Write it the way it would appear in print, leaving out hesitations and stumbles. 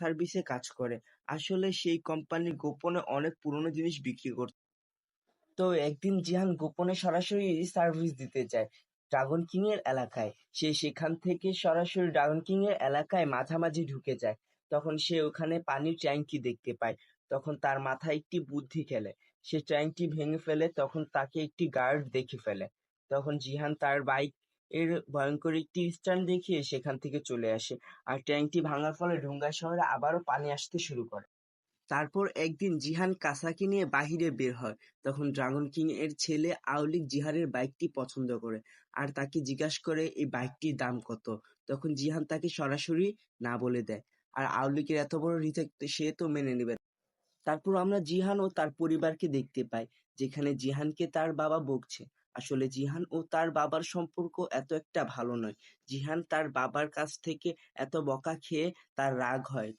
সার্ভিসে কাজ করে। আসলে সেই কোম্পানি গোপনে অনেক পুরনো জিনিস বিক্রি করত। তো একদিন জিহান গোপনে সরাসরি সার্ভিস দিতে যায় ড্রাগন কিং এর এলাকায়। সে সেখান থেকে সরাসরি ড্রাগন কিং এর এলাকায় মাঝামাঝি ঢুকে যায়। তখন সে ওখানে পানির ট্যাঙ্কি দেখতে পায়। তখন তার মাথায় একটি বুদ্ধি খেলে। সে ট্যাঙ্কটি ভেঙে ফেলে। তখন তাকে একটি গার্ড দেখে ফেলে। তখন জিহান তার বাইক এর ভয়ঙ্কর একটি স্টান্ট দেখিয়ে সেখান থেকে চলে আসে। আর ট্যাঙ্কটি ভাঙার ফলে ডুঙ্গাই শহরে আবারও পানি আসতে শুরু করে। তারপর একদিন জিহান কাসাকি নিয়ে বাহিরে বের হয়। তখন ড্রাগন কিং এর ছেলে আউলিক জিহানের বাইকটি পছন্দ করে আর তাকে জিজ্ঞাসা করে এই বাইকটির দাম কত। তখন জিহান তাকে সরাসরি না বলে দেয়। আর আউলিকের এত বড় রিজেক্ট সে তো মেনে নেবে না। তারপর আমরা জিহান ও তার পরিবারকে দেখতে পাই, যেখানে জিহানকে তার বাবা বকছে। আসলে জিহান ও তার বাবার সম্পর্ক এত একটা ভালো নয়। জিহান তার বাবার কাছ থেকে এত বকা খেয়ে তার রাগ হয়।